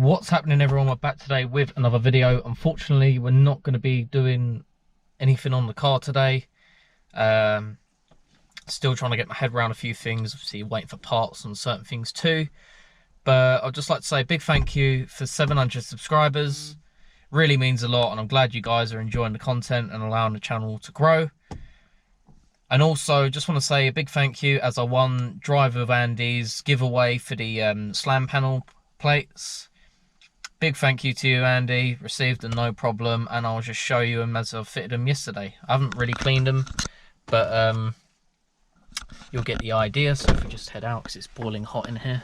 What's happening, everyone? We're back today with another video. Unfortunately, we're not going to be doing anything on the car today. Still trying to get my head around a few things, obviously waiting for parts on certain things too. But I'd just like to say a big thank you for 700 subscribers. Really means a lot, and I'm glad you guys are enjoying the content and allowing the channel to grow. And also just want to say a big thank you as I won Drivewithandy's giveaway for the slam panel plates. Big thank you to you, Andy. Received them no problem, and I'll just show you them as I've fitted them yesterday. I haven't really cleaned them, but you'll get the idea. So if we just head out, because it's boiling hot in here.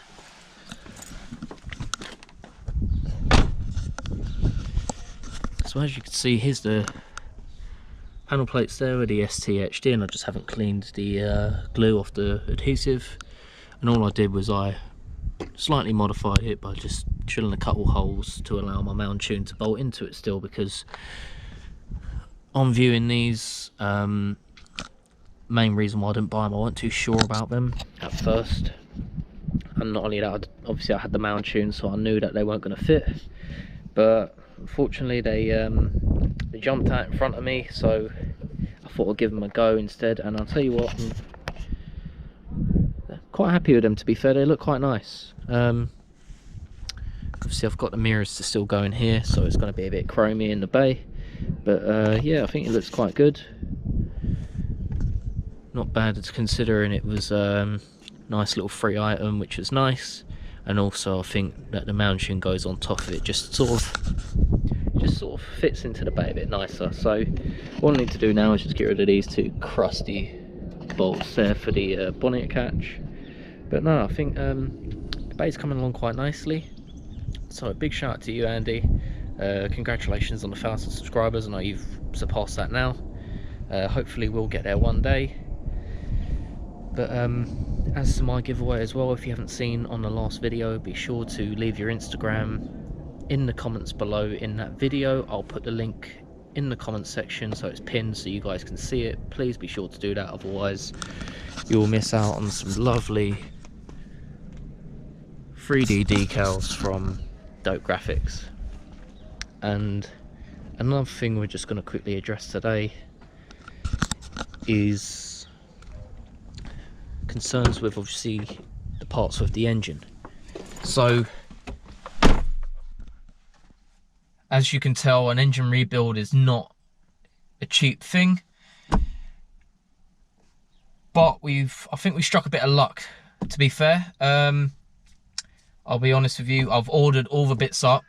So as you can see, here's the panel plates there with the ST etched in. I just haven't cleaned the glue off the adhesive, and all I did was I slightly modified it by just drilling a couple holes to allow my mount tune to bolt into it still, because on viewing these, main reason why I didn't buy them, I wasn't too sure about them at first. And not only that, obviously I had the mount tune, so I knew that they weren't going to fit, but unfortunately they jumped out in front of me, so I thought I'd give them a go instead. And I'll tell you what, I'm quite happy with them, to be fair. They look quite nice. Obviously I've got the mirrors to still go in here, so it's going to be a bit chromy in the bay, but yeah, I think it looks quite good. Not bad considering it was nice little free item, which is nice. And also I think that the mounting goes on top of it, just sort of fits into the bay a bit nicer. So all I need to do now is just get rid of these two crusty bolts there for the bonnet catch. But no, I think the bay's coming along quite nicely. So a big shout out to you, Andy. Congratulations on the 1,000 subscribers. I know you've surpassed that now. Hopefully we'll get there one day. But as to my giveaway as well, if you haven't seen on the last video, be sure to leave your Instagram in the comments below in that video. I'll put the link in the comments section so it's pinned so you guys can see it. Please be sure to do that, otherwise you'll miss out on some lovely 3D decals from Dope Graphics. And another thing we're just going to quickly address today is concerns with obviously the parts with the engine. So as you can tell, an engine rebuild is not a cheap thing, but I think we struck a bit of luck, to be fair. I'll be honest with you, I've ordered all the bits up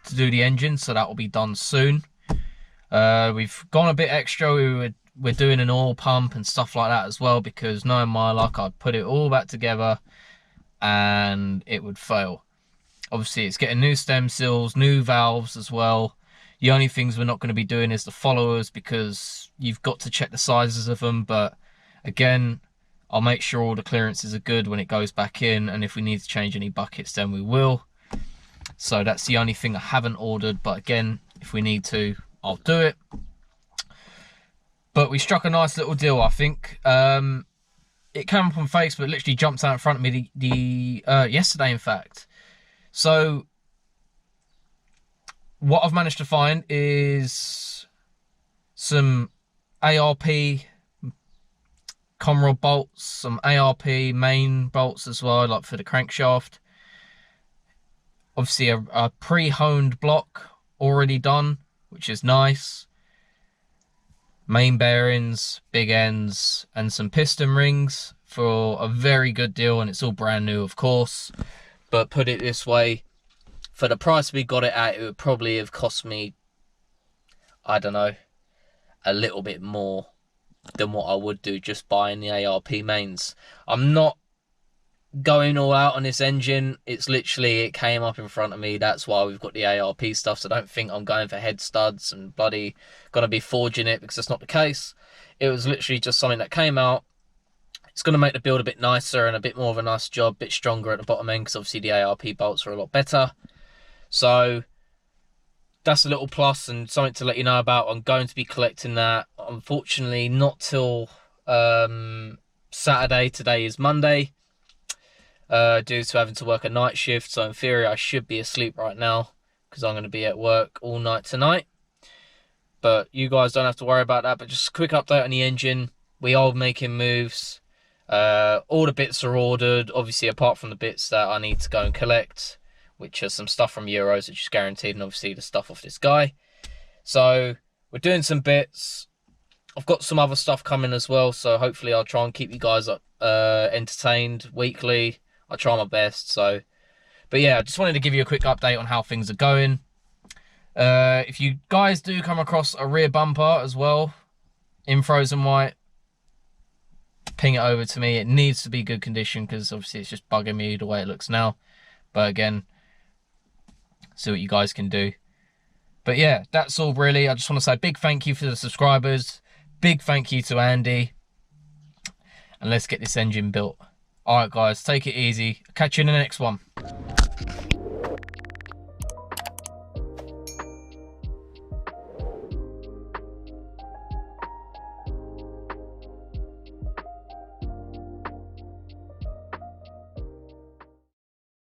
to do the engine, so that will be done soon. We've gone a bit extra. We're doing an oil pump and stuff like that as well, because knowing my luck, I'd put it all back together and it would fail. Obviously it's getting new stem seals, new valves as well. The only things we're not going to be doing is the followers, because you've got to check the sizes of them. But again, I'll make sure all the clearances are good when it goes back in, and if we need to change any buckets then we will. So that's the only thing I haven't ordered, but again, if we need to, I'll do it. But we struck a nice little deal, I think. It came up on Facebook, literally jumped out in front of me yesterday, in fact. So what I've managed to find is some ARP Conrod bolts, some ARP main bolts as well, like for the crankshaft. Obviously a pre-honed block already done, which is nice. Main bearings, big ends, and some piston rings for a very good deal, and it's all brand new, of course. But put it this way, for the price we got it at, it would probably have cost me, I don't know, a little bit more than what I would do just buying the ARP mains. I'm not going all out on this engine. It's literally, it came up in front of me. That's why we've got the ARP stuff. So don't think I'm going for head studs and bloody gonna be forging it, because that's not the case. It was literally just something that came out. It's going to make the build a bit nicer and a bit more of a nice job, a bit stronger at the bottom end, because obviously the ARP bolts are a lot better. So that's a little plus and something to let you know about. I'm going to be collecting that, unfortunately not till Saturday. Today is Monday. due to having to work a night shift. So in theory, I should be asleep right now because I'm going to be at work all night tonight. But you guys don't have to worry about that. But just a quick update on the engine. We are making moves. All the bits are ordered, obviously, apart from the bits that I need to go and collect, which are some stuff from Euros, which is guaranteed, and obviously the stuff off this guy. So we're doing some bits. I've got some other stuff coming as well, so hopefully I'll try and keep you guys entertained weekly. I'll try my best. So, but yeah, I just wanted to give you a quick update on how things are going. If you guys do come across a rear bumper as well in frozen white, ping it over to me. It needs to be good condition because obviously it's just bugging me the way it looks now. But again, see what you guys can do. But yeah, that's all really. I just want to say a big thank you for the subscribers. Big thank you to Andy. And let's get this engine built. Alright guys, take it easy. Catch you in the next one.